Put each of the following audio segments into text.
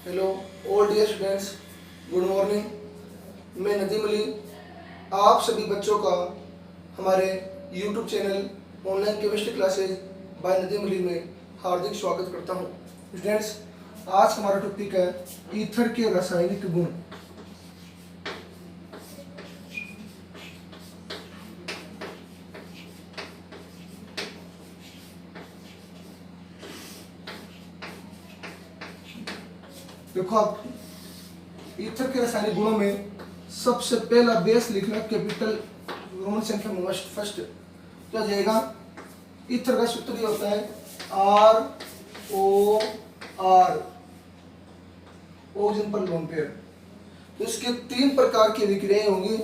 Hello all dear students, good morning. मैं नदीम अली आप सभी बच्चों का हमारे YouTube channel online chemistry classes by Nadeem Ali में हार्दिक स्वागत करता हूं। स्टूडेंट्स, आज हमारा टॉपिक है ईथर के रासायनिक गुण। देखो, आप ईथर के रासायनिक गुणों में सबसे पहला बेस लिखना कैपिटल रोमन संख्या में फर्स्ट। क्या हो जाएगा? ईथर का सूत्र ये होता है ROR, ओजन पर लोन पेयर। तो इसके तीन प्रकार की अभिक्रियाएं होंगी।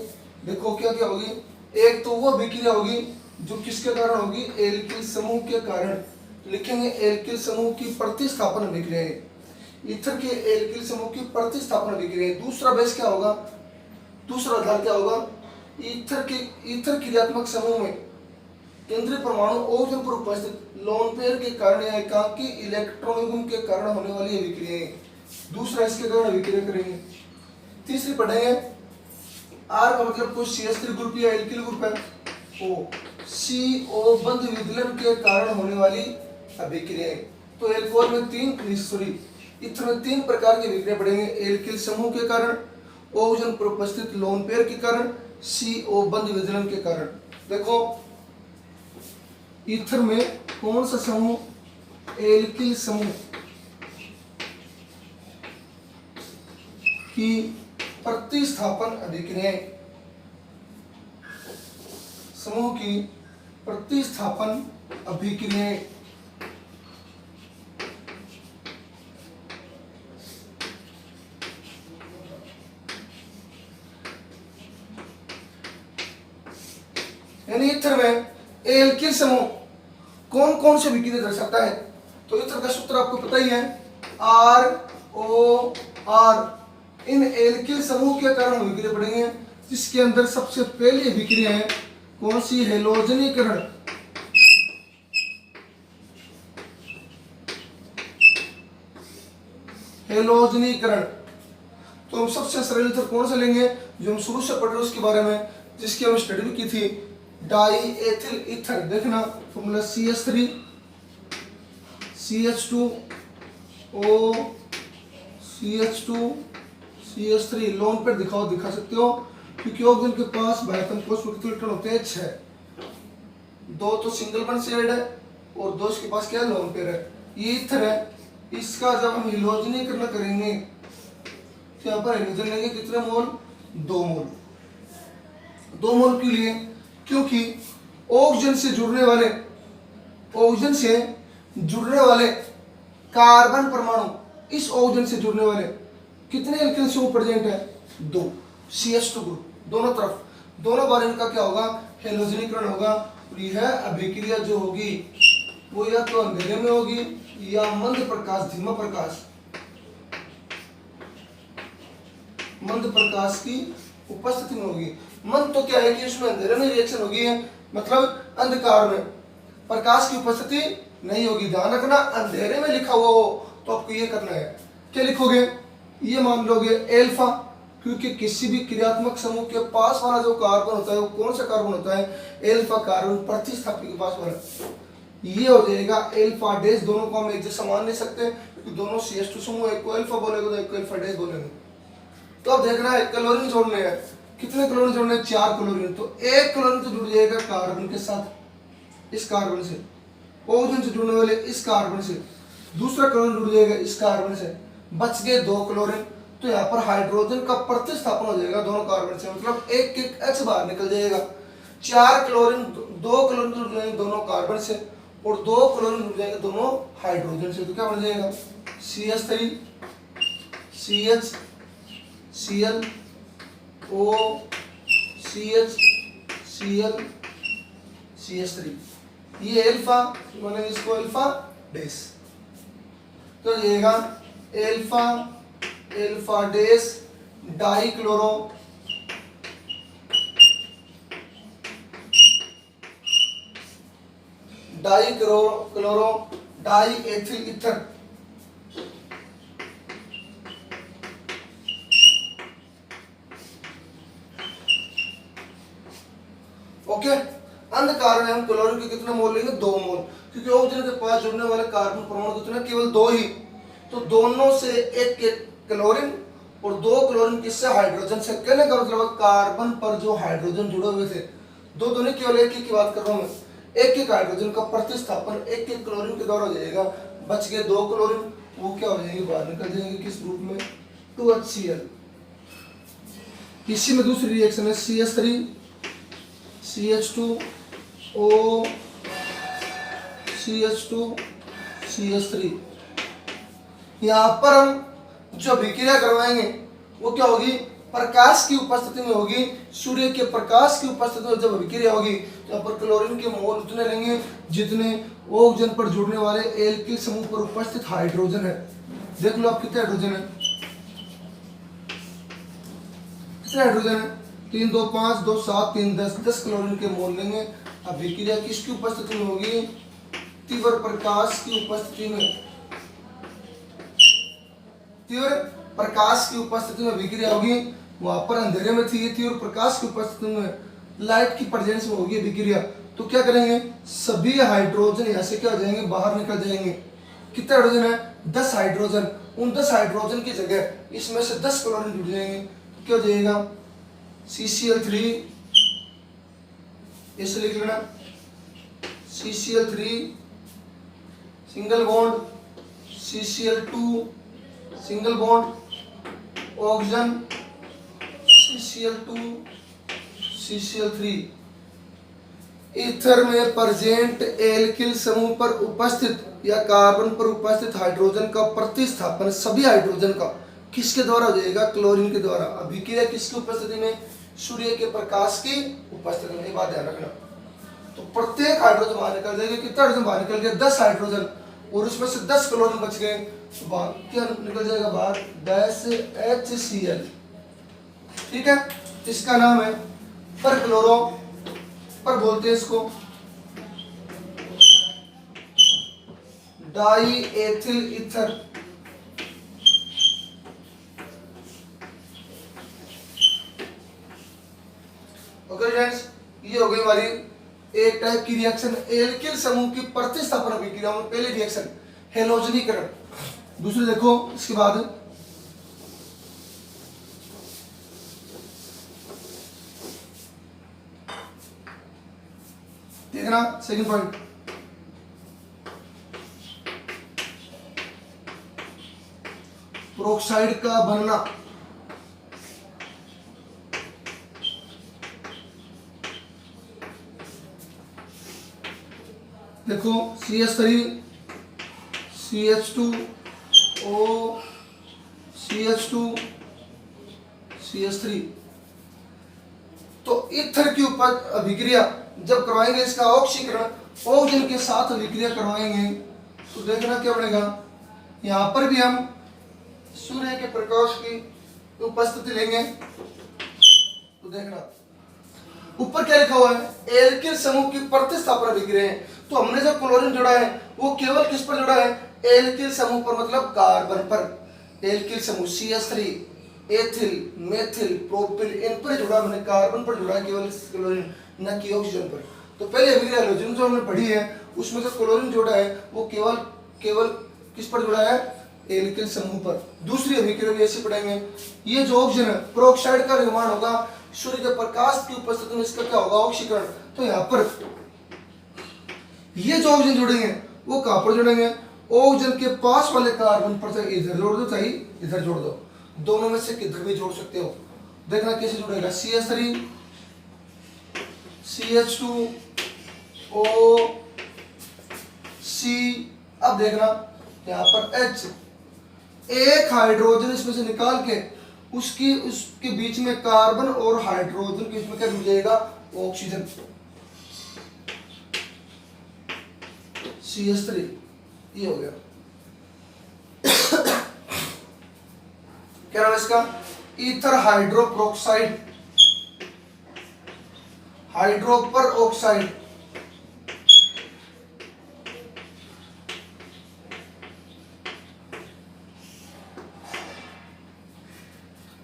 देखो क्या क्या होगी। एक तो वो अभिक्रिया होगी जो किसके कारण होगी? एल्किल समूह के कारण। लिखेंगे एल्किल समूह की प्रतिस्थापन अभिक्रियाएं, ईथर के एल्किल समूह की प्रतिस्थापन अभिक्रियाएं। दूसरा बेस क्या होगा? दूसरा आधार क्या होगा? ईथर क्रियात्मक समूह में केंद्रीय परमाणु ओजन पर उपस्थित लोन पेयर के कारण या एकांकी इलेक्ट्रॉन युग्म के कारण होने वाली अभिक्रियाएं। दूसरा इसके कारण अभिक्रिया करेंगे। तीसरी पढ़ेंगे आर का मतलब कोई CH3 ग्रुप या एल्किल ग्रुप है, ओ CO बंध विदलन के कारण होने वाली अभिक्रियाएं। तो एल्कोहल में ईथर में तीन प्रकार की अभिक्रिया पढ़ेंगे। एल्किल समूह के कारण, ओजन पर उपस्थित लोन पेयर के कारण, CO बंध विदलन के कारण। देखो, ईथर में कौन सा समूह? एल्किल समूह की प्रतिस्थापन अभिक्रियाएं, समूह की प्रतिस्थापन अभिक्रियाएं। यानी ईथर में एल्किल समूह कौन कौन से अभिक्रिया दर्शाता है? तो ईथर का सूत्र आपको पता ही है, ROR। इन एल्किल समूह के कारण अभिक्रिया पढ़ेंगे, जिसके अंदर सबसे पहली अभिक्रिया है कौन सी? हेलोजनीकरण। हेलोजनीकरण। तो हम सबसे सरल ईथर कौन सा लेंगे जो हम शुरू से पढ़ रहे हैं उसके बारे में, जिसकी हम स्टडी की थी, डाई एथिल ईथर। देखना formula CH3 CH2O CH2 CH3। Loan पर दिखा सकते हो, क्योंकि ऑक्सीजन के पास बाह्यतम कोश में कितने इलेक्ट्रॉन होते हैं? 6। 2 तो सिंगल बॉन्ड से ऐड है और 2 इसके पास क्या है? लोन पेयर है। ये ईथर है। इसका जब हम हेलोजनीकरण करेंगे तो यहाँ पर हाइड्रोजन लेंगे कितने मोल? 2 मोल। 2 मोल के लिए, क्योंकि ऑक्सीजन से जुड़ने वाले कार्बन परमाणु, इस ऑक्सीजन से जुड़ने वाले कितने एल्किल समूह प्रेजेंट है? 2। CH2 ग्रुप दोनों तरफ, दोनों बार इनका क्या होगा? हेलोजनीकरण होगा। और यह अभिक्रिया जो होगी वो या तो अंधेरे में होगी या मंद प्रकाश, धीमा प्रकाश, मंद प्रकाश की उपस्थिति में होगी। मंद तो क्या है कि उसमें अंधेरे में रिएक्शन होगी है, मतलब अंधकार में, प्रकाश की उपस्थिति नहीं होगी। ध्यान रखना, अंधेरे में लिखा हुआ हो तो आपको ये करना है। क्या लिखोगे? ये मान लोगे एल्फा, क्योंकि किसी भी क्रियात्मक समूह के पास वाला जो कार्बन होता है वो कौन सा कार्बन होता है? एल्फा कार्बन, प्रतिस्थापी के पास वाला। ये हो जाएगा एल्फा डैश। दोनों को हम एक जैसा मान नहीं सकते, क्योंकि दोनों CH2 समूह, एक को एल्फा बोलेगा तो एक को एल्फा डैश बोलेंगे। तो अब देखना है क्लोरीन जोड़ने हैं। कितने क्लोरीन जोड़ने हैं? 4 क्लोरीन। तो एक क्लोरीन तो जुड़ जाएगा कार्बन के साथ, इस कार्बन से, ऑक्सीजन से जुड़ने वाले इस कार्बन से। दूसरा क्लोरीन जुड़ जाएगा इस कार्बन से, बच गए 2 क्लोरीन। तो यहाँ पर हाइड्रोजन का प्रतिस्थापन हो जाएगा दोनों कार्बन से, मतलब एक H बाहर निकल जाएगा। 4 क्लोरीन, 2 क्लोरीन जुड़ जाएंगे दोनों कार्बन से और 2 क्लोरीन जुड़ जाएंगे दोनों हाइड्रोजन से। तो क्या बन जाएगा? CH3 CH Cl O CH Cl CH3। ये एल्फा, मैंने इसको एल्फा डैश। तो जाएगा alpha dash die chloro die ethyl ether. है। अंधकार में हम क्लोरीन के कितने मोल लेंगे, 2 मोल, क्योंकि ऑक्सीजन के पास जुड़ने वाले कार्बन परमाणु कितने, केवल 2 ही। तो दोनों से एक क्लोरीन और 2 क्लोरीन किससे, हाइड्रोजन से। कहने का मतलब कार्बन पर जो हाइड्रोजन जुड़े हुए थे, दो नहीं केवल एक की बात कर रहा हूं मैं, एक हाइड्रोजन का प्रतिस्थापन एक क्लोरीन के द्वारा हो जाएगा। बच गए 2 क्लोरीन, वो क्या हो जाएंगे, बाहर निकल जाएंगे किस रूप में, 2HCl। इसी में दूसरी रिएक्शन है CH3 CH2O CH2 CH3। यहाँ पर हम जो अभिक्रिया करवाएंगे वो क्या होगी, प्रकाश की उपस्थिति में होगी। सूर्य के प्रकाश की उपस्थिति में जब अभिक्रिया होगी तो यहाँ पर क्लोरीन के मोल उतने लेंगे जितने ऑक्सीजन पर जुड़ने वाले एल्किल समूह पर उपस्थित हाइड्रोजन है। देख लो आप कितने हाइड्रोजन है, कितने हाइड्रोजन है, 3 2 5 2 7 3 10 क्लोरीन के मोल लेंगे। अभिक्रिया किसकी उपस्थिति में होगी, तीव्र प्रकाश की उपस्थिति में, तीव्र प्रकाश की उपस्थिति में अभिक्रिया होगी। वहां पर अंधेरे में थी, ये तीव्र प्रकाश की उपस्थिति में लाइट की प्रेजेंस में होगी अभिक्रिया। तो क्या करेंगे, सभी हाइड्रोजन यहाँ से क्या हो जाएंगे, बाहर निकल जाएंगे। कितने हाइड्रोजन है, 10 हाइड्रोजन। उन 10 हाइड्रोजन की जगह इसमें से 10 क्लोरीन जुड़ जाएंगे। तो क्या हो जाएगा, CCl3, ऐसे लिख लेना, CCl3 single bond, CCl2 single bond, oxygen, CCl2 CCl3। Ether में प्रेजेंट एल्किल समूह पर उपस्थित या कार्बन पर उपस्थित हाइड्रोजन का प्रतिस्थापन सभी हाइड्रोजन का किसके द्वारा हो जाएगा, क्लोरीन के द्वारा। अभिक्रिया किसकी उपस्थिति में, सूर्य के प्रकाश की उपस्थिति में, ये बात ध्यान रखना। तो प्रत्येक हाइड्रोजन बाहर निकल जाएगा, कितना हाइड्रोजन बाहर निकल गया, 10 हाइड्रोजन, और उसमें से 10 क्लोरीन बच गए, तो क्या निकल जाएगा बाहर, 10HCl। ठीक है, इसका नाम है परक्लोरो, पर बोलते हैं इसको die ethyl ether. Okay friends, ये हो गई हमारी एक टाइप की रिएक्शन, एल्किल समूह की प्रतिस्थापन अभिक्रिया में पहली रिएक्शन हेलोजनीकरण। दूसरी देखो इसके बाद, देखना सेकंड पॉइंट, प्रोक्साइड का बनना। देखो CH3 CH2O CH2 CH3। तो ईथर के ऊपर अभिक्रिया जब करवाएंगे, इसका ऑक्सीकरण ऑक्सीजन के साथ अभिक्रिया करवाएंगे, तो देखना क्या बनेगा, यहाँ पर भी हम सूर्य के प्रकाश की उपस्थिति लेंगे। तो देखना ऊपर क्या लिखा हुआ है, एल्किल समूह की प्रतिस्थापन अभिक्रिया है। तो हमने जो क्लोरीन जोड़ा है वो केवल किस पर जोड़ा है, एल्किल समूह पर, मतलब कार्बन पर। एल्किल समूह CH3 एथिल मेथिल प्रोपिल, इन पर जुड़ा, मैंने कार्बन पर जुड़ा है केवल क्लोरीन, न कि ऑक्सीजन पर। तो पहले अभिक्रिया हेलोजन जो हमने पढ़ी है उसमें जो क्लोरीन जोड़ा है वो केवल किस पर जुड़ा है, एल्किल समूह पर। दूसरी अभिक्रिया भी ऐसे पढ़ेंगे, ये जो ऑक्सीजन है प्रोक्साइड का निर्माण होगा सूर्य के प्रकाश की उपस्थिति में, इसका क्या होगा, ऑक्सीकरण। तो यहाँ पर ये जो ऑक्सीजन जुड़ेंगे वो कहां पर जुड़ेंगे, ऑक्सीजन के पास वाले कार्बन पर, चाहे इधर जोड़ दो चाहे इधर जोड़ दो, दोनों में से किधर भी जोड़ सकते हो। देखना कैसे जुड़ेगा, CH3 CH2O C। अब देखना यहाँ पर H, एक हाइड्रोजन इसमें से निकाल के उसके बीच में कार्बन और हाइड्रोजन के बीच में क्या जुड़ जाएगा, ऑक्सीजन, CH3। ये हो गया। क्या नाम है इसका, ईथर हाइड्रोप्रोक्साइड, हाइड्रोपर ऑक्साइड।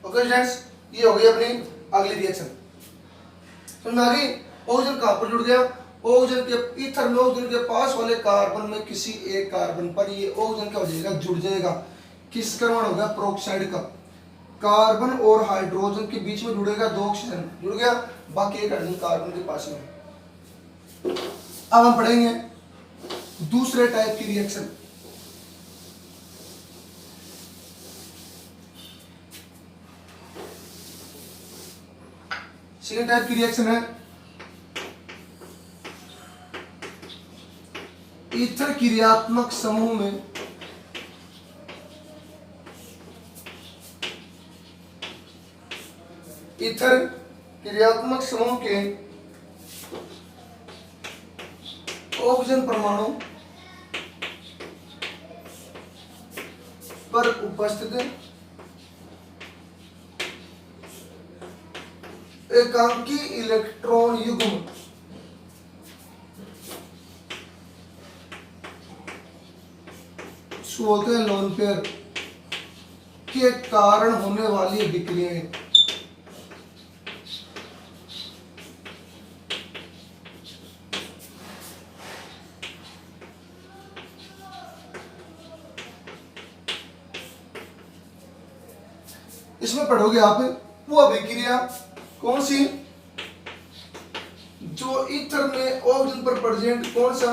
ओके फ्रेंड्स, ये हो गई अपनी अगली रिएक्शन। समझ में आ गई। ऑक्सीजन कहां पर जुड़ गया, ऑक्सीजन के ईथर में ऑक्सीजन के पास वाले कार्बन में किसी एक कार्बन पर ये ऑक्सीजन क्या हो जाएगा, जुड़ जाएगा। किसका निर्माण होगा, प्रोक्साइड का। कार्बन और हाइड्रोजन के बीच में जुड़ेगा 2 ऑक्सीजन जुड़ गया, बाकी एक हाइड्रोजन कार्बन के पास में। अब हम पढ़ेंगे दूसरे टाइप की रिएक्शन। सेकेंड टाइप की रिएक्शन है ईथर क्रियात्मक समूह में ईथर क्रियात्मक समूह के ऑक्सीजन परमाणु पर उपस्थित एकांकी इलेक्ट्रॉन युग्म बोलते हैं लोन पेयर के कारण होने वाली विक्रियाएं। इसमें पढ़ोगे आप वो अभिक्रिया कौन सी, जो ईथर में ऑक्सीजन पर प्रेजेंट कौन सा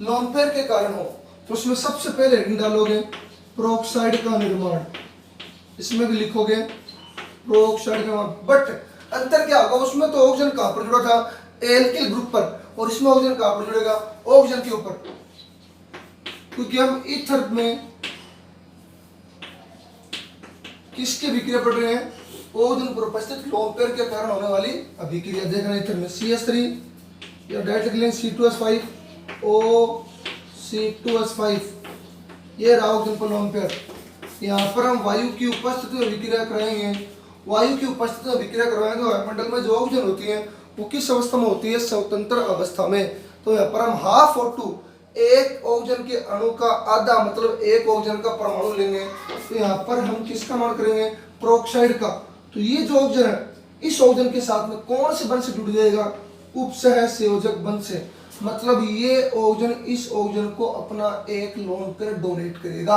लोन पेयर के कारण हो। तो उसमें सबसे पहले हेडिंग डालोगे प्रोक्साइड का निर्माण, इसमें भी लिखोगे प्रोक्साइड का निर्माण। बट अंतर क्या होगा, उसमें तो ऑक्सीजन कहां पर जुड़ा था, एल्किल ग्रुप पर, और इसमें ऑक्सीजन कहां पर जुड़ेगा, ऑक्सीजन के ऊपर। क्योंकि हम ईथर में किसकी विक्रिया पढ़ रहे हैं, ऑक्सीजन पर उपस्थित लोन पेयर के कारण होने वाली अभिक्रिया। देखना ईथर में CH3 या डायरेक्ट लिख लें C2H5 O C2H5, ये रहा ऑक्सीजन पर लोन पेयर। यहाँ पर हम वायु की उपस्थिति में विक्रिया कराएंगे, वायु की उपस्थिति में विक्रिया करवाएंगे। वायुमंडल में जो ऑक्सीजन होती है वो किस अवस्था में होती है, स्वतंत्र अवस्था में। तो यहाँ पर हम हाफ O2 एक ऑक्सीजन के अणु का आधा मतलब एक ऑक्सीजन का परमाणु लेंगे। तो यहाँ पर हम किसका निर्माण करेंगे, प्रोक्साइड का। तो ये जो ऑक्सीजन है इस ऑक्सीजन के साथ में कौन से बंध से जुड़ जाएगा, उपसह संयोजक बंध से। मतलब ये ऑक्सीजन इस ऑक्सीजन को अपना एक लोन पेयर डोनेट करेगा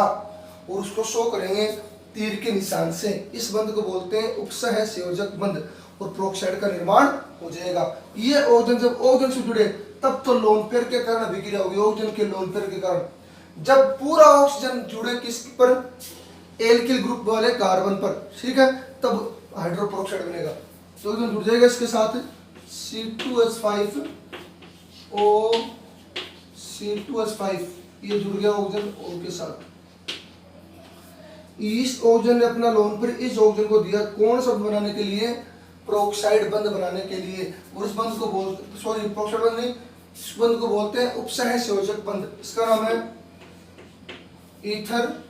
और उसको शो करेंगे तीर के निशान से। इस बंध को बोलते हैं उपसह संयोजक बंध और प्रोक्साइड का निर्माण हो जाएगा। ये ऑक्सीजन जब ऑक्सीजन से जुड़े तब तो लोन पेयर के कारण अभिक्रिया होगी, ऑक्सीजन के लोन पेयर के कारण। जब पूरा ऑक्सीजन जुड़े किस पर, एल्किल ग्रुप वाले कार्बन पर, ठीक है, तब हाइड्रोपेरोक्साइड बनेगा। तो ऑक्सीजन जुड़ जाएगा इसके साथ C2H5 O C2H5, ये जुड़ गया ऑक्सीजन O के साथ। इस ऑक्सीजन ने अपना लोन पेयर इस ऑक्सीजन को दिया कौन सा बनाने के लिए, प्रोक्साइड बंध बनाने के लिए। और उस बंध को बोलते, सॉरी प्रोक्साइड बंध नहीं, इस बंध को बोलते हैं उपसह संयोजक बंध। इसका नाम है ईथर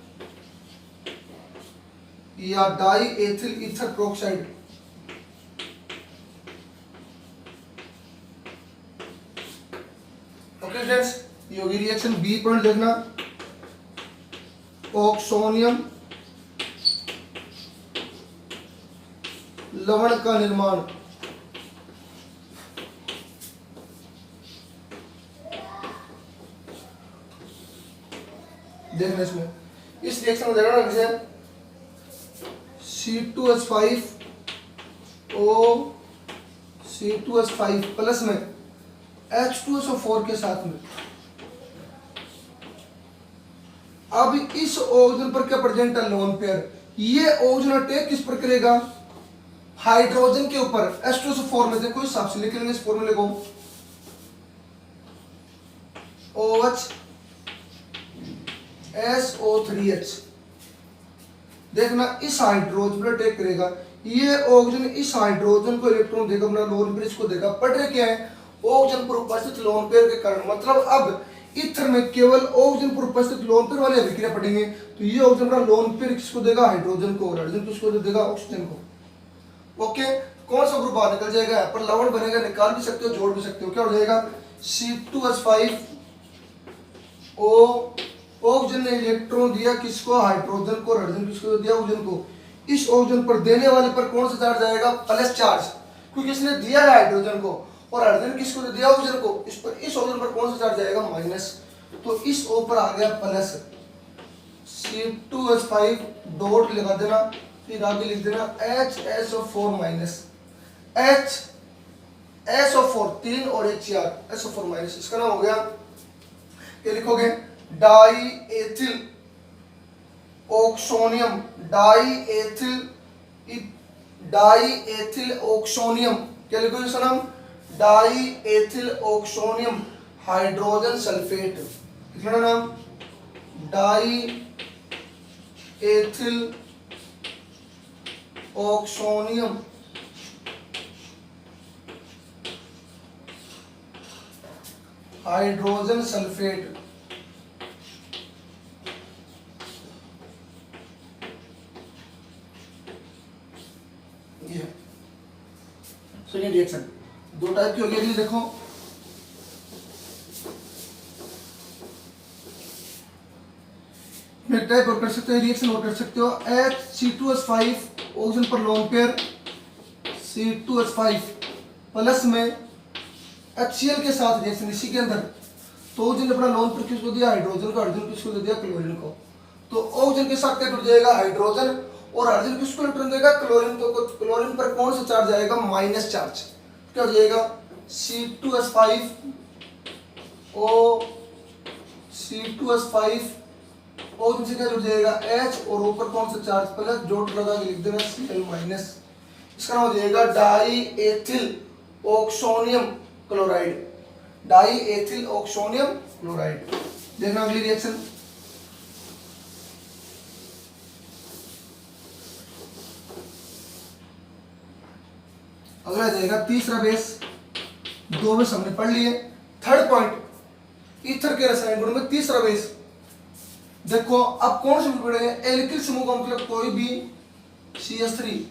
या die ethyl ether peroxide. Okay friends, ये होगी रिएक्शन। बी पॉइंट देखना, ऑक्सोनियम लवण का निर्माण। देखना इसमें इस रिएक्शन में देखना जैसे C2H5 O C2H5 प्लस में H2SO4 के साथ में। अब इस ऑक्सीजन पर क्या प्रेजेंट है, लोन पेयर। ये ऑक्सीजन अटैक किस पर करेगा, हाइड्रोजन के ऊपर। H2SO4 में देखो हिसाब से लिख लेंगे इस फॉर्मूले को, OH SO3H। देखना इस हाइड्रोजन पर अटैक करेगा, ये ऑक्सीजन इस हाइड्रोजन को इलेक्ट्रॉन देगा, अपना लोन पेयर इसको देगा। पढ़ रहे क्या है, ऑक्सीजन पर उपस्थित लोन पेयर के कारण। मतलब अब ईथर में केवल ऑक्सीजन पर उपस्थित लोन पेयर वाले अभिक्रिया पढ़ेंगे। तो ये ऑक्सीजन का लोन पेयर किसको देगा, हाइड्रोजन को, और हाइड्रोजन किसको देगा, ऑक्सीजन को। ओके, कौन सा ग्रुप बाहर निकल जाएगा, यहाँ पर लवण बनेगा, निकाल भी सकते हो जोड़ भी सकते हो। क्या हो जाएगा, C2H5 O। ऑक्सीजन ने इलेक्ट्रॉन दिया किसको, हाइड्रोजन को, हाइड्रोजन किसको दिया, ऑक्सीजन को। इस ऑक्सीजन पर देने वाले पर कौन सा चार्ज आएगा, प्लस चार्ज, क्योंकि इसने दिया है हाइड्रोजन को। और हाइड्रोजन किसको दे दिया, ऑक्सीजन को। इस पर, इस ऑक्सीजन पर कौन सा चार्ज जाएगा, माइनस। तो इस O पर आ गया प्लस, C2H5 डॉट लगा देना, फिर आगे लिख देना HSO4 माइनस, HSO4 3 और एक 4, SO4 माइनस। इसका नाम हो गया, ये लिखोगे die ethyl oxonium, die ethyl oxonium, क्या लिखोगे इसका नाम, die ethyl oxonium hydrogen sulphate. लिखना नाम die ethyl oxonium hydrogen sulphate. ये सेकेंड रिएक्शन, दो टाइप की होगी। अगली देखो, एक टाइप और कर सकते हो, रिएक्शन और कर सकते हो। C2H5 ऑक्सीजन पर लोन पेयर C2H5 प्लस में HCl के साथ रिएक्शन, इसी के अंदर। तो ऑक्सीजन ने अपना लोन पेयर किसको दिया, हाइड्रोजन को, हाइड्रोजन किसको दे दिया, क्लोरीन को। तो ऑक्सीजन के साथ क्या जुड़ जाएगा, हाइड्रोजन, और हाइड्रोजन किसको इलेक्ट्रॉन देगा, क्लोरीन को। क्लोरीन पर कौन सा चार्ज आएगा, माइनस चार्ज। क्या हो जाएगा, C2H5 ऑक्सीजन से क्या जुड़ जाएगा, H, और ऊपर कौन सा चार्ज, प्लस, डॉट लगा के लिख देना Cl माइनस। इसका नाम हो जाएगा die ethyl oxonium chloride, die ethyl oxonium chloride. देखना अगली रिएक्शन, अगला जाएगा तीसरा बेस। दो बेस हमने पढ़ लिए। थर्ड पॉइंट, ईथर के रसायन गुण में तीसरा बेस। देखो अब कौन से पढ़ेंगे, एल्किल समूह का मतलब कोई भी CH3,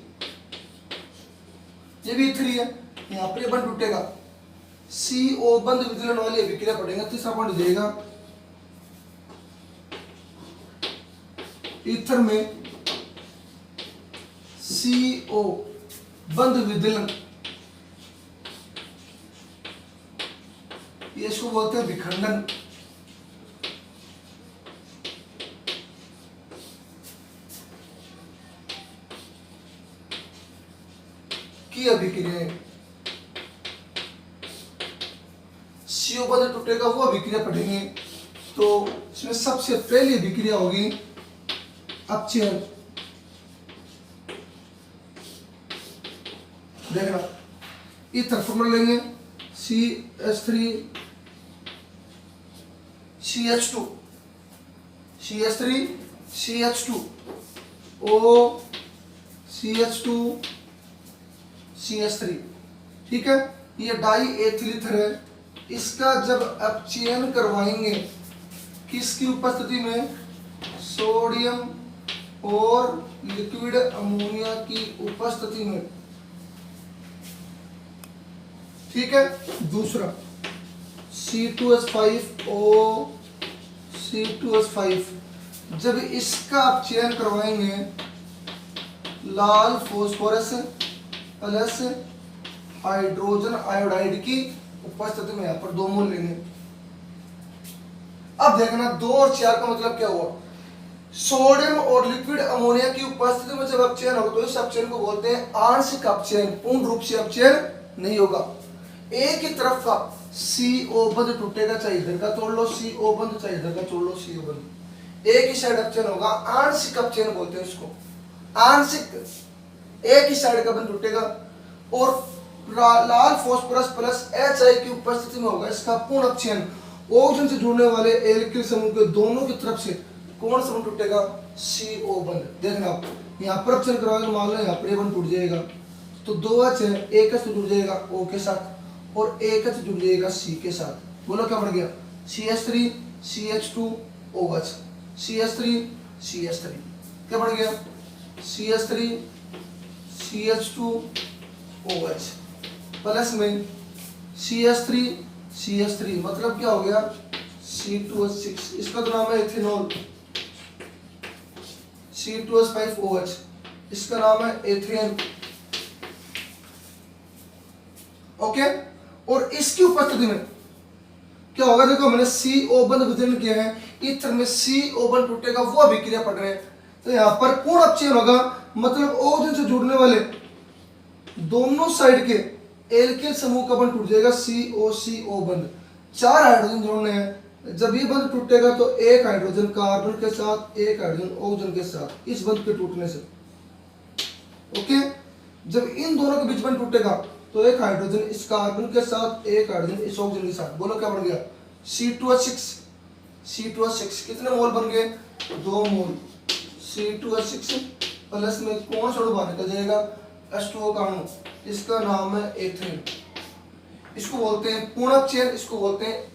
ये भी E3 है, यहाँ पर बंद टूटेगा, CO बंद विदलन वाली अभिक्रिया पढ़ेंगे। तीसरा पॉइंट हो जाएगा, ईथर में CO बंद विदलन, ये इसको बोलते हैं विखंडन। की अभिक्रियाएं, CO बंद टूटेगा, वो अभिक्रिया पढ़ेंगे। तो इसमें सबसे पहली अभिक्रिया होगी अपचयन। देखना, ईथर फॉर्मूला लेंगे CH3 CH2, CH3 CH2 O CH2 CH3, ठीक है। ये डाई एथिल ईथर है। इसका जब अपचयन करवाएंगे किसकी उपस्थिति में, सोडियम और लिक्विड अमोनिया की उपस्थिति में, ठीक है। दूसरा C2H5O C2H5, जब इसका अपचयन करवाएंगे लाल फोस्फोरस प्लस हाइड्रोजन आयोडाइड की उपस्थिति में, यहाँ पर दो मोल लेंगे। अब देखना 2 और 4 का मतलब क्या हुआ, सोडियम और लिक्विड अमोनिया की उपस्थिति में जब अपचयन होगा तो इस अपचयन को बोलते हैं आंशिक अपचयन, पूर्ण रूप से अपचयन नहीं होगा। एक ही तरफ का CO बंध टूटेगा, चाहे इधर का तोड़ लो CO बंध, चाहे इधर का तोड़ लो CO बंध, एक ही साइड अपचयन होगा, आंशिक अपचयन बोलते हैं इसको। आंशिक, एक ही साइड का बंध टूटेगा और लाल फोस्फोरस प्लस HI की उपस्थिति में होगा इसका पूर्ण अपचयन। ऑक्सीजन से जुड़ने वाले एल्किल समूह के दोनों की तरफ से कौन सा बंध टूटेगा, CO बंध। देखना आप यहाँ पर अपचयन करवाएंगे, मान लो यहाँ पर ये बंध टूट जाएगा, तो 2H है, एक H जुड़ जाएगा O के साथ और एक H जुड़ जाएगा C के साथ। बोलो क्या बढ़ गया, CH3 CH2 OH, CH3 CH3, क्या बढ़ गया, CH3 CH2 OH प्लस में CH3 CH3, मतलब क्या हो गया C2H6, इसका तो नाम है इथेनॉल। C2H5OH, इसका नाम है एथिलीन। ओके, और इसकी उपस्थिति में क्या होगा, देखो मैंने CO बंध वितरण किया है, ईथर में CO बंध टूटेगा, वो अभिक्रिया पढ़ रहे हैं। तो यहाँ पर पूर्ण अपचयन होगा, मतलब ऑक्सीजन से जुड़ने वाले दोनों साइड के एल्केन समूह का बंध टूट जाएगा, CO बंध। 4 हाइड्रोजन जोड़ने हैं, जब ये बंध टूटेगा तो एक हाइड्रोजन कार्बन के साथ, एक हाइड्रोजन ऑक्सीजन के साथ, इस बंध के टूटने से। ओके, जब इन दोनों के बीच बंध टूटेगा तो एक हाइड्रोजन इस कार्बन के साथ, एक हाइड्रोजन इस ऑक्सीजन के साथ, बोलो क्या बन गया, C2H6 कितने मोल बन गए, 2 मोल। C2H6 प्लस में कौन सा अणु बाहर निकल जाएगा, H2O का अणु, इसका नाम है एथिलीन। इसको बोलते हैं पूर्ण अपचयन, इसको बोलते हैं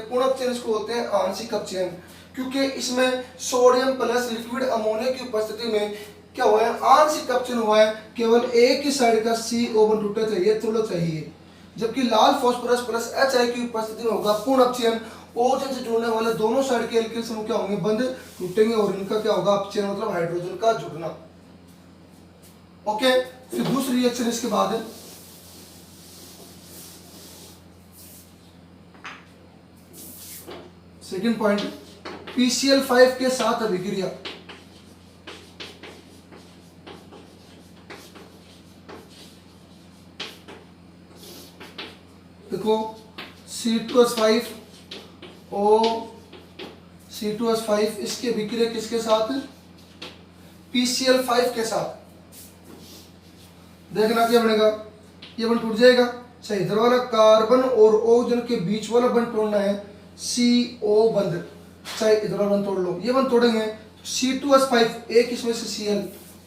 पूर्ण अपचयन, इसको बोलते हैं आंशिक अपचयन, क्योंकि इसमें सोडियम प्लस लिक्विड अमोनिया की उपस्थिति में क्या हुआ है, आंशिक अपचयन हुआ है, केवल एक ही साइड का CO बंध टूटना चाहिए, थोड़ा चाहिए, जबकि लाल फास्फोरस प्लस HI की उपस्थिति में होगा पूर्ण अपचयन, ऑक्सीजन से जुड़ने वाले दोनों साइड के एल्किल समूह क्या होंगे, बंध टूटेंगे और इनका क्या होगा, अपचयन मतलब हाइड्रोजन का जुड़ना। ओके, फिर दूसरी रिएक्शन इसके बाद है, सेकंड पॉइंट, PCl5 के साथ अभिक्रिया। देखो C2H5 इसकी अभिक्रिया किसके साथ, PCl5 के साथ। देखना क्या बनेगा, ये बंध टूट जाएगा, चाहे इधर वाला कार्बन और ऑक्सीजन के बीच वाला बंध तोड़ना है, CO बंध, चाहे इधर वाला बंध तोड़ लो, ये बंध तोड़ेंगे C2H5, एक इसमें से Cl,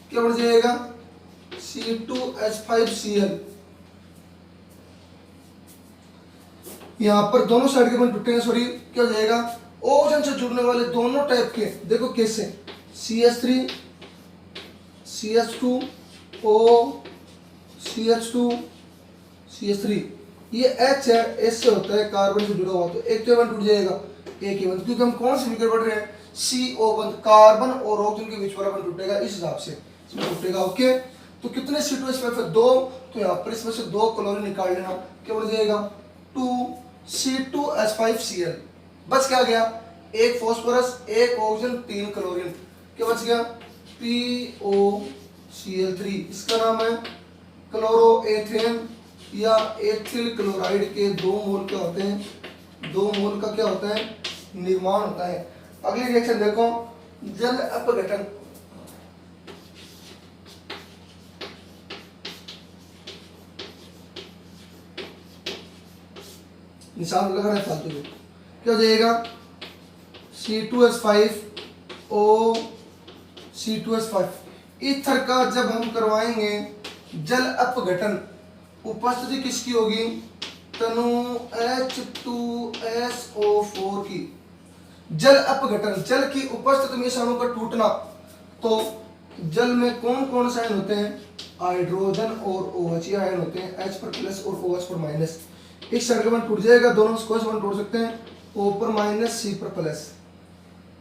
क्या बन जाएगा, C2H5Cl। यहाँ पर दोनों साइड के बंध टूटेंगे, सॉरी क्या हो जाएगा, ऑक्सीजन से जुड़ने वाले दोनों टाइप के, देखो कैसे, CH3 CH2 O CH2 CH3, ये H है, S से होता है कार्बन से जुड़ा हुआ, तो एक तो बंध टूट जाएगा, एक ही बंध, क्योंकि हम कौन सी विक्रिया पढ़ रहे हैं, CO बंध, कार्बन और ऑक्सीजन के बीच वाला बंध टूटेगा, इस हिसाब से इसमें टूटेगा। ओके, तो कितने C2H5 है, 2, तो यहाँ पर इसमें से 2 क्लोरीन निकाल लेना, क्या बन जाएगा, 2C2H5Cl, बच क्या गया, एक फॉस्फोरस, एक ऑक्सीजन, 3 क्लोरीन, क्या बच गया, POCl3, इसका नाम है क्लोरोएथेन या एथिल क्लोराइड के 2 मोल क्या होते हैं, 2 मोल का क्या होता है, निर्माण होता है। अगली रिएक्शन देखो, जल अपघटन। निशान लगा रहा है फालतू में, क्या हो जाएगा, C2H5O C2H5, ईथर का जब हम करवाएंगे जल अपघटन, उपस्थिति किसकी होगी, तनु H2SO4 की। जल अपघटन, जल की उपस्थिति में इस अणु का टूटना, तो जल में कौन कौन से आयन होते हैं, हाइड्रोजन और OH, ये आयन होते हैं, H पर प्लस और OH पर माइनस, एक साइड का बंध टूट जाएगा, दोनों कौन से बंध टूट सकते हैं, O पर माइनस, C पर प्लस।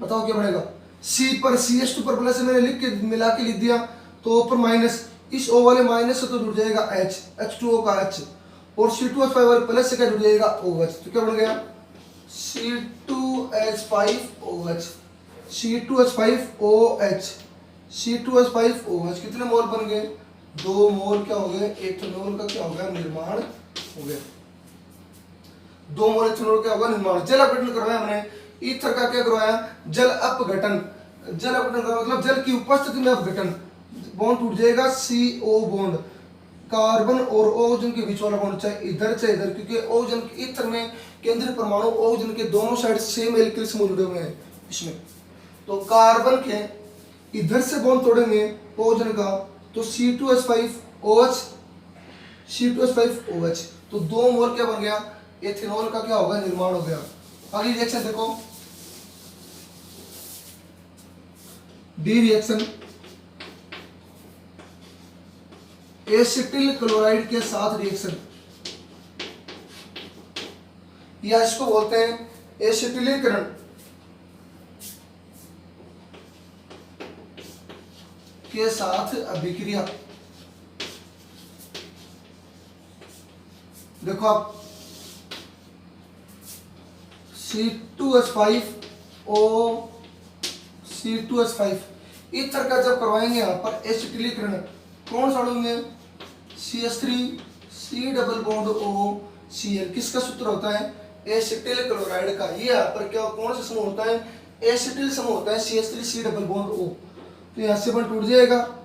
बताओ क्या बनेगा, C पर CH2 पर प्लस मैंने लिख के मिला के लिख दिया, तो O पर माइनस, इस O वाले माइनस से तो जुड़ जाएगा H, H2O का H, और C2H5 वाले प्लस से क्या जुड़ जाएगा, OH, तो क्या बन गया, C2H5OH, C2H5OH, C2H5OH, कितने मोल बन गए, 2 मोल क्या हो गए, एथेनॉल का क्या हो गया, निर्माण हो गया, 2 मोल एथेनॉल क्या होगा, निर्माण। जल अपघटन करवाया हमने, ईथर का क्या करवाया, जल अपघटन। जल अपघटन का मतलब जल की उपस्थिति में अपघटन, बॉन्ड टूट जाएगा, CO बॉन्ड, कार्बन और ऑक्सीजन के बीच वाला बॉन्ड, चाहे इधर क्योंकि ऑक्सीजन ईथर में केंद्रीय परमाणु ऑक्सीजन के दोनों साइड सेम एल्किल समूह जुड़े हुए हैं इसमें, तो कार्बन के इधर से बॉन्ड तोड़ेंगे ऑक्सीजन का, तो C2H5OH C2H5OH, तो 2 मोल क्या बन गया, एथेनॉल का क्या होगा, निर्माण हो गया। अगली रिएक्शन देखो, डी रिएक्शन, एसिटिल क्लोराइड के साथ रिएक्शन, या इसको बोलते हैं एसिटिलीकरण। के साथ अभिक्रिया। देखो आप C2H5O C2H5 ईथर का जब करवाएंगे यहाँ पर एसिटिलीकरण कौन सा अणु में CH3 C double bond OCl किसका सूत्र होता है एसिटिल क्लोराइड का। ये यहाँ पर क्या कौन सा समूह होता है एसिटिल समूह होता है CH3 C double bond O। तो यहाँ से बन टूट जाएगा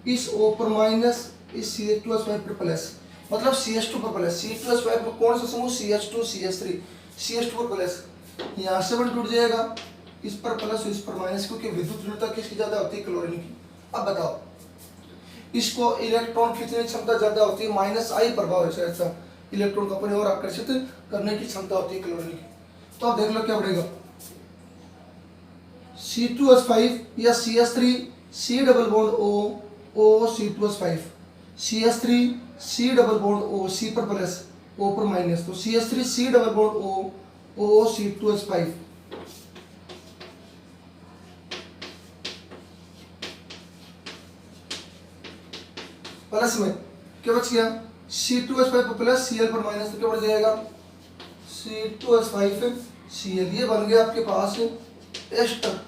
इस O पर माइनस इस CH2H5 पर प्लस मतलब CH2 पर प्लस C2H5 पर कौन सा समूह CH2 CH3 CH2 पर प्लस यहाँ से बन टूट जाएगा इस पर प्लस इस पर माइनस क्योंकि विद्युत ऋणता किसकी ज्यादा होती है क्लोरीन की। अब बताओ इसको इलेक्ट्रॉन खींचने की क्षमता ज्यादा होती है माइनस आई प्रभाव है ऐसा इलेक्ट्रॉन को अपने और आकर्षित करने की क्षमता होती है क्लोरीन की। तो अब देख लो क्या बढ़ेगा C2H5 या CH3 C double bond O C2H5 CH3 C double bond O C पर प्लस O पर माइनस तो CH3 C double bond O C2H5 plus में क्या बच गया C2H5 पर प्लस Cl पर माइनस तो क्या बढ़ जाएगा C2H5 Cl। ये बन गया आपके पास एस्टर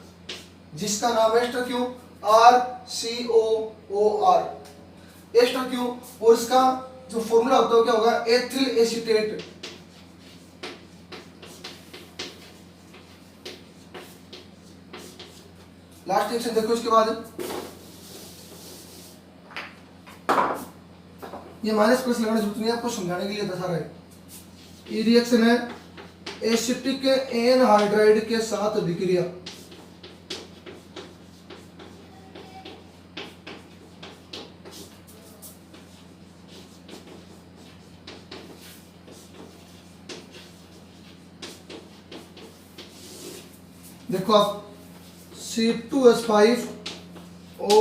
जिसका नाम एस्टर क्यों RCOOR एस्टर क्यों और इसका जो फॉर्मूला होता है क्या होगा एथिल एसीटेट। लास्ट रिएक्शन देखो इसके बाद ये माइनस प्लस लगाने की जरूरत नहीं है आपको समझाने के लिए बता रहा है। ये रिएक्शन है एसिटिक एनहाइड्राइड के साथ अभिक्रिया देखो आप C2H5O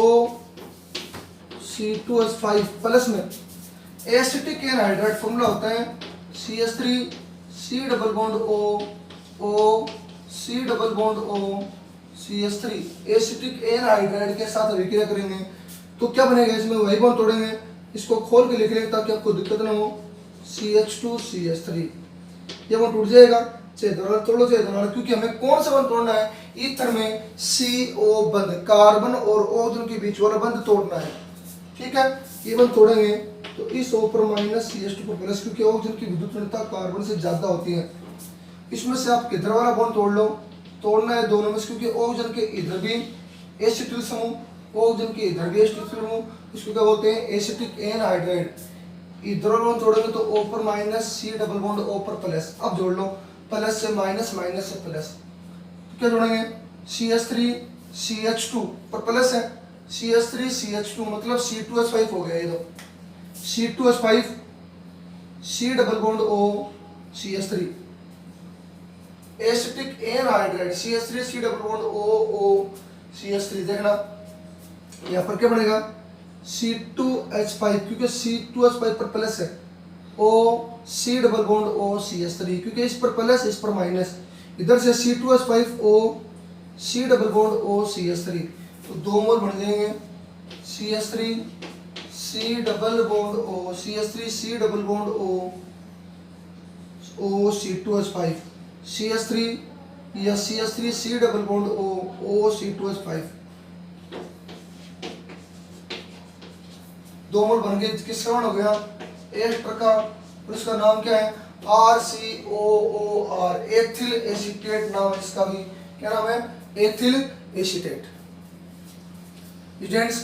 C2H5 प्लस में एसिटिक एनहाइड्राइड फॉर्मूला होता है CH3 C double bond O C double bond O CH3 acetic anhydride के साथ अभिक्रिया करेंगे तो क्या बनेगा इसमें वही बॉन्ड तोड़ेंगे इसको खोल के लिख लेंगे ताकि आपको दिक्कत ना हो CH2 CH3 ये बॉन्ड टूट जाएगा चाहे दोनों तोड़ो चाहे दोनों क्योंकि हमें कौन सा बंध तोड़ना है ईथर में CO बंध कार्बन और ओजोन के बीच वाला बंध तोड़ना है। ठीक है ये बंध तोड़ेंगे तो इस O पर माइनस CH2 पर प्लस क्योंकि ओजोन की विद्युत ऋणता कार्बन से ज्यादा होती है। इसमें से आप किधर वाला बॉन्ड तोड़ लो तोड़ना है दोनों में क्योंकि ओजोन के इधर भी एसिटिल समूह ओजोन के इधर भी एसिटिल समूह इसको क्या बोलते हैं एसिटिक एनहाइड्राइड। इधर बॉन्ड तोड़ेंगे तो O पर minus C double bond O पर प्लस। अब जोड़ लो प्लस से माइनस माइनस से प्लस तो क्या जोड़ेंगे CH3 CH2 पर प्लस है CH3 CH2 मतलब C2H5 हो गया ये तो C2H5 C double bond O CH3 acetic anhydride CH3 C double bond O CH3 देखना यहाँ पर क्या बनेगा C2H5 क्योंकि C2H5 पर प्लस है O C double bond O CH3 क्योंकि इस पर प्लस इस पर माइनस इधर से C2H5O C double bond O CH3 तो दो मोल बन जाएंगे CH3 C double bond O CH3 C double bond O C2H5 CH3 या CH3 C double bond O C2H5 दो मोल बन गए किसका मान हो गया एस्टर का और इसका नाम क्या है RCOOR एथिल एसीटेट नाम इसका भी क्या नाम है एथिल एसीटेट। स्टूडेंट्स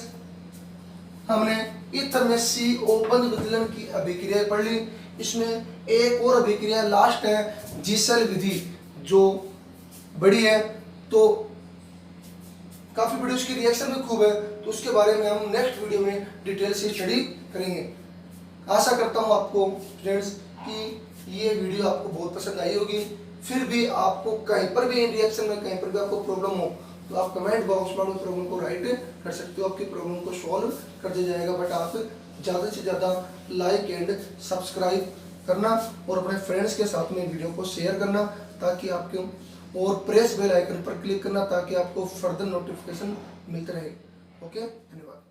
हमने ईथर में CO बंध विदलन की अभिक्रिया पढ़ ली। इसमें एक और अभिक्रिया लास्ट है जीसेल विधि जो बड़ी है तो काफी बड़ी उसकी रिएक्शन भी खूब है तो उसके बारे में हम नेक्स्ट वीडियो में डिटेल से स्टडी करेंगे। आशा करता हूँ आपको फ्रेंड्स कि ये वीडियो आपको बहुत पसंद आई होगी। फिर भी आपको कहीं पर भी इन रिएक्शन में कहीं पर भी आपको प्रॉब्लम हो तो आप कमेंट बॉक्स में प्रॉब्लम को राइट कर सकते हो आपकी प्रॉब्लम को सॉल्व कर दिया जाएगा। बट आप ज़्यादा से ज़्यादा लाइक एंड सब्सक्राइब करना और अपने फ्रेंड्स के साथ में वीडियो को शेयर करना ताकि आपके और प्रेस बेल आइकन पर क्लिक करना ताकि आपको फर्दर नोटिफिकेशन मिलते रहे। ओके धन्यवाद।